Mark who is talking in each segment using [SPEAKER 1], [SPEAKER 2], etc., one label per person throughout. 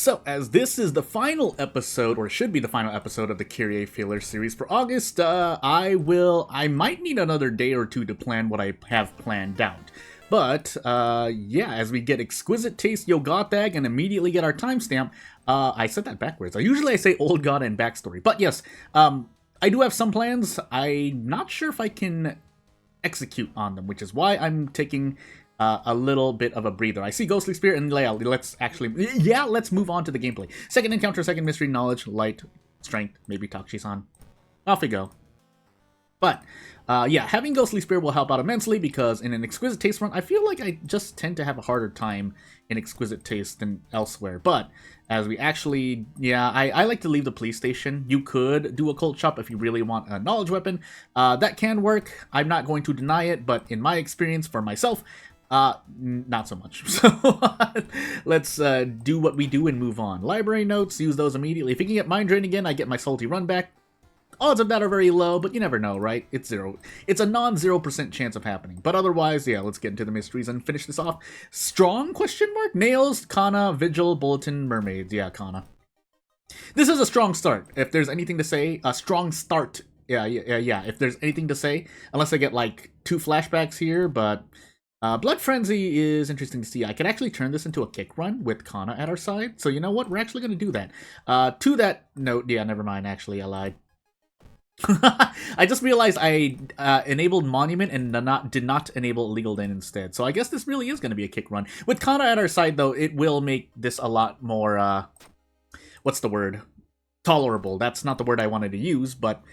[SPEAKER 1] So, as this is the final episode, or should be the final episode of the Kirie filler series for August, I might need another day or two to plan what I have planned out. But, yeah, as we get Exquisite Taste Yogatag and immediately get our timestamp, I said that backwards. Usually I say Old God and Backstory. But yes, I do have some plans. I'm not sure if I can execute on them, which is why I'm taking a little bit of a breather. I see Ghostly Spirit and Layout. Let's move on to the gameplay. Second encounter, second mystery, knowledge, light, strength, maybe Takshisan. Off we go. But, yeah, having Ghostly Spirit will help out immensely because in an Exquisite Taste run, I feel like I just tend to have a harder time in Exquisite Taste than elsewhere. But, as we actually, I like to leave the police station. You could do a Cult Shop if you really want a knowledge weapon. That can work. I'm not going to deny it, but in my experience for myself, not so much. So let's do what we do and move on. Library notes, use those immediately. If you can get Mind Drain again, I get my Salty Run back. Odds of that are very low, but you never know, right? It's zero. It's a non-0% chance of happening. But otherwise, yeah, let's get into the mysteries and finish this off. Strong, question mark? Nails, Kana, Vigil, Bulletin, Mermaids. Yeah, Kana. This is a strong start. If there's anything to say, a strong start. Yeah. If there's anything to say, unless I get like 2 flashbacks here, but Blood Frenzy is interesting to see. I could actually turn this into a kick run with Kana at our side. So you know what? We're actually going to do that. To that note, yeah, never mind. Actually, I lied. I just realized I enabled Monument and did not enable Illegal Den instead. So I guess this really is going to be a kick run. With Kana at our side, though, it will make this a lot more, what's the word? Tolerable. That's not the word I wanted to use, but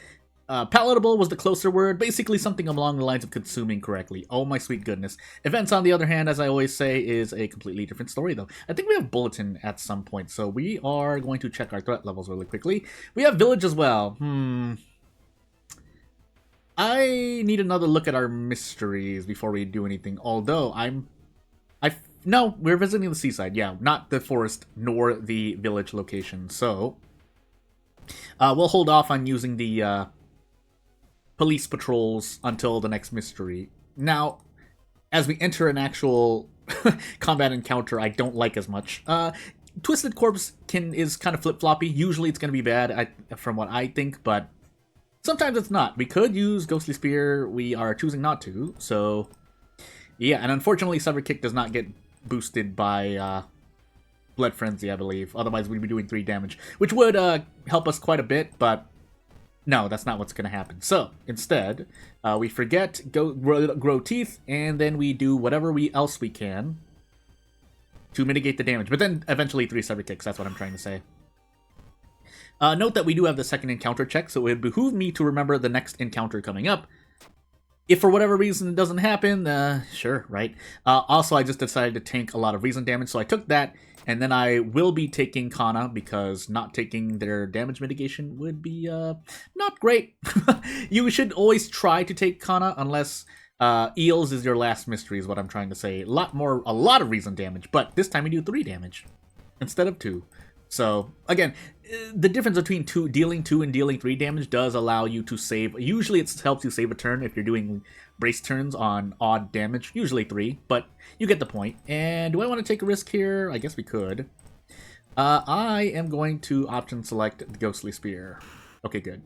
[SPEAKER 1] palatable was the closer word. Basically something along the lines of consuming correctly. Oh my sweet goodness. Events, on the other hand, as I always say, is a completely different story, though. I think we have Bulletin at some point, so we are going to check our threat levels really quickly. We have Village as well. I need another look at our mysteries before we do anything. Although no, we're visiting the seaside. Yeah, not the forest nor the village location. So we'll hold off on using the police patrols until the next mystery. Now, as we enter an actual combat encounter, I don't like as much. Twisted Corpse is kind of flip-floppy. Usually it's going to be bad, from what I think, but sometimes it's not. We could use Ghostly Spear. We are choosing not to. So, yeah. And unfortunately, Sever Kick does not get boosted by Blood Frenzy, I believe. Otherwise, we'd be doing 3 damage. Which would help us quite a bit, but no, that's not what's going to happen. So, instead, we forget grow Teeth, and then we do whatever else we can to mitigate the damage. But then, eventually, 3 Sever Kicks. That's what I'm trying to say. Note that we do have the second encounter check, so it would behoove me to remember the next encounter coming up. If for whatever reason it doesn't happen, sure, right? Also, I just decided to tank a lot of reason damage, so I took that, and then I will be taking Kana, because not taking their damage mitigation would be, not great. You should always try to take Kana, unless Eels is your last mystery, is what I'm trying to say. A lot of reason damage, but this time we do 3 damage, instead of 2. So, again, the difference between dealing 2 and dealing 3 damage does allow you to save. Usually it helps you save a turn if you're doing brace turns on odd damage. Usually 3, but you get the point. And do I want to take a risk here? I guess we could. I am going to option select the Ghostly Spear. Okay, good.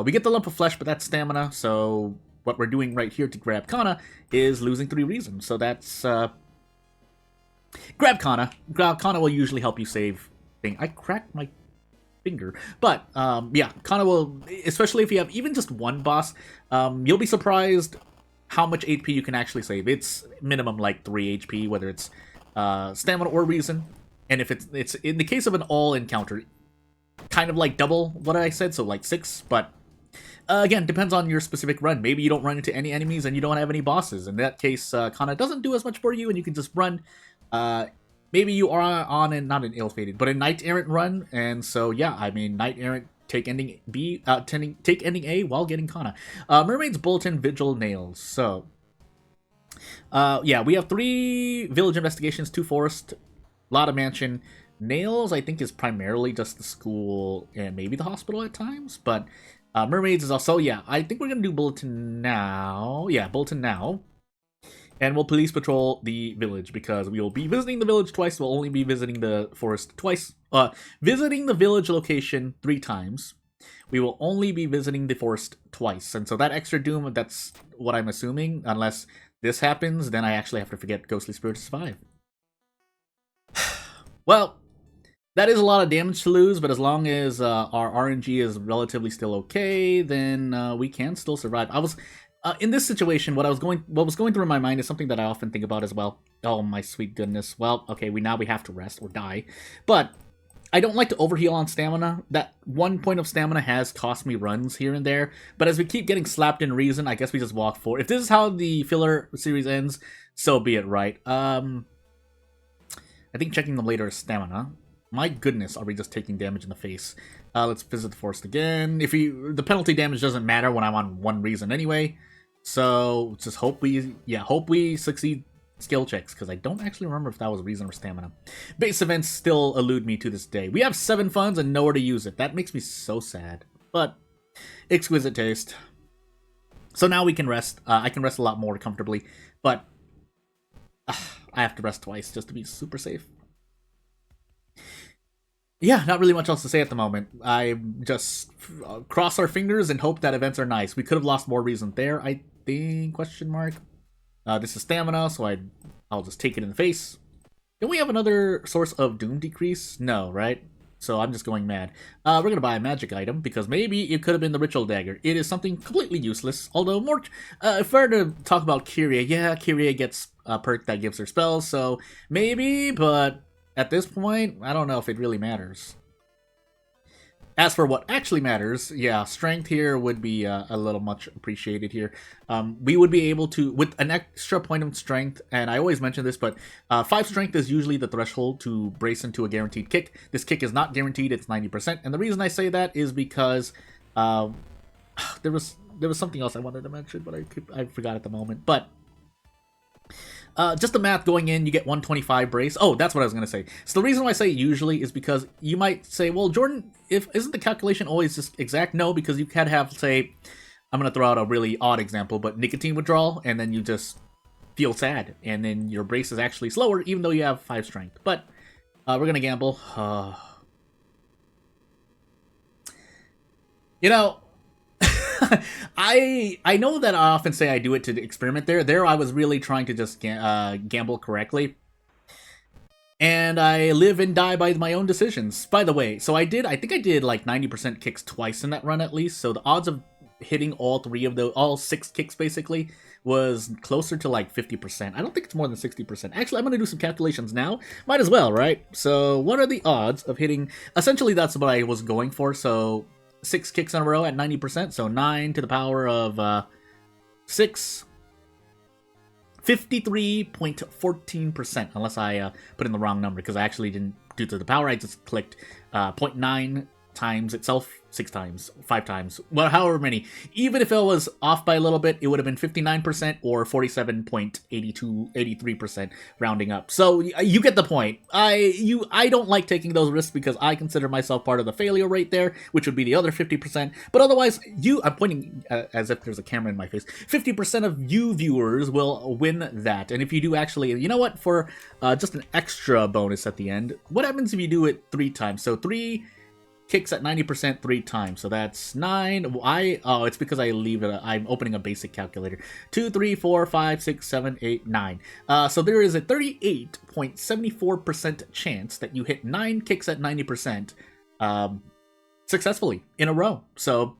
[SPEAKER 1] We get the Lump of Flesh, but that's stamina. So what we're doing right here to grab Kana is losing 3 reason. So that's... grab Kana. Kana will usually help you save thing. I cracked my finger. But, yeah, Kana will, especially if you have even just 1 boss, you'll be surprised how much HP you can actually save. It's minimum like 3 HP, whether it's stamina or reason. And if it's in the case of an all encounter, kind of like double what I said, so like 6, but again, depends on your specific run. Maybe you don't run into any enemies and you don't have any bosses. In that case, Kana doesn't do as much for you and you can just run. Maybe you are on not an ill-fated, but a Knight Errant run, and so yeah, I mean, Knight Errant take ending B, take ending A while getting Kana. Mermaid's Bulletin, Vigil, Nails. So, yeah, we have 3 village investigations, 2 forest, a lot of mansion. Nails, I think, is primarily just the school and maybe the hospital at times, but Mermaids is also, yeah, I think we're gonna do Bulletin now. Yeah, Bulletin now. And we'll police patrol the village, because we will be visiting the village twice. We'll only be visiting the forest twice. Visiting the village location 3 times. We will only be visiting the forest twice. And so that extra doom, that's what I'm assuming. Unless this happens, then I actually have to forget Ghostly Spirit to survive. Well, that is a lot of damage to lose, but as long as our RNG is relatively still okay, then we can still survive. I was in this situation, what was going through my mind is something that I often think about as well. Oh my sweet goodness. Well, okay, now we have to rest or die. But I don't like to overheal on stamina. That 1 point of stamina has cost me runs here and there. But as we keep getting slapped in reason, I guess we just walk forward. If this is how the filler series ends, so be it, right? I think checking them later is stamina. My goodness, are we just taking damage in the face? Let's visit the forest again. The penalty damage doesn't matter when I'm on 1 reason anyway. So just hope we succeed skill checks, because I don't actually remember if that was reason or stamina. Base events still elude me to this day. We have 7 funds and nowhere to use it. That makes me so sad. But exquisite taste. So now we can rest. I can rest a lot more comfortably, but I have to rest twice just to be super safe. Yeah, not really much else to say at the moment. I just cross our fingers and hope that events are nice. We could have lost more reason there, I think, question mark. This is stamina, so I'll just take it in the face. Don't we have another source of doom decrease? No, right? So I'm just going mad. We're going to buy a magic item, because maybe it could have been the ritual dagger. It is something completely useless, although more... if I were to talk about Kirie, yeah, Kirie gets a perk that gives her spells, so maybe, but... At this point, I don't know if it really matters. As for what actually matters, yeah, strength here would be a little much appreciated here. We would be able to, with an extra point of strength, and I always mention this, but 5 strength is usually the threshold to brace into a guaranteed kick. This kick is not guaranteed, it's 90%, and the reason I say that is because there was something else I wanted to mention, but I forgot at the moment, but... just the math going in, you get 125 brace. Oh, that's what I was going to say. So the reason why I say usually is because you might say, well, Jordan, isn't the calculation always just exact? No, because you can have, say, I'm going to throw out a really odd example, but nicotine withdrawal, and then you just feel sad, and then your brace is actually slower, even though you have 5 strength. But we're going to gamble. You know... I know that I often say I do it to experiment there. There I was really trying to just gamble correctly. And I live and die by my own decisions. By the way, so I think I did like 90% kicks twice in that run at least. So the odds of hitting all 6 kicks basically was closer to like 50%. I don't think it's more than 60%. Actually, I'm going to do some calculations now. Might as well, right? So what are the odds of hitting... Essentially, that's what I was going for. So... 6 kicks in a row at 90%, so 9 to the power of 6, 53.14%, unless I put in the wrong number, because I actually didn't do to the power, I just clicked 0.9 times itself 6 times, 5 times, well, however many. Even if it was off by a little bit, it would have been 59% or 83% rounding up. So you get the point. I don't like taking those risks because I consider myself part of the failure rate there, which would be the other 50%. But otherwise, I'm pointing as if there's a camera in my face. 50% of you viewers will win that. And if you do actually, you know what, for just an extra bonus at the end, what happens if you do it 3 times? So 3 kicks at 90% 3 times, so that's 9. It's because I'm opening a basic calculator. 2, 3, 4, 5, 6, 7, 8, 9. So there is a 38.74% chance that you hit 9 kicks at 90% successfully in a row. So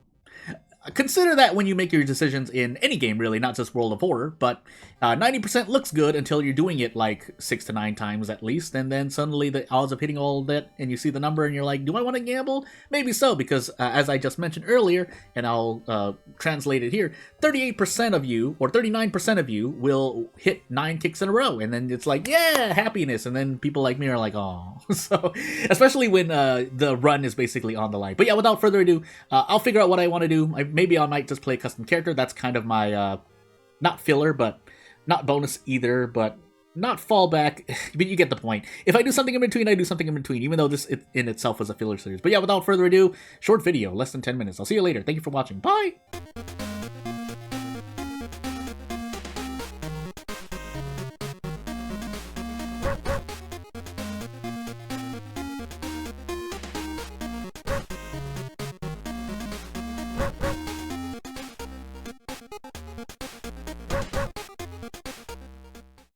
[SPEAKER 1] consider that when you make your decisions in any game, really, not just World of Horror, but 90% looks good until you're doing it like 6 to 9 times at least, and then suddenly the odds of hitting all of that, and you see the number and you're like, do I want to gamble? Maybe so, because as I just mentioned earlier, and I'll translate it here, 38% of you, or 39% of you, will hit 9 kicks in a row, and then it's like, yeah, happiness, and then people like me are like, oh. So, especially when the run is basically on the line. But yeah, without further ado, I'll figure out what I want to do. Maybe I might just play a custom character. That's kind of my, not filler, but not bonus either, but not fallback. But you get the point. If I do something in between, I do something in between, even though this in itself was a filler series. But yeah, without further ado, short video, less than 10 minutes. I'll see you later. Thank you for watching. Bye!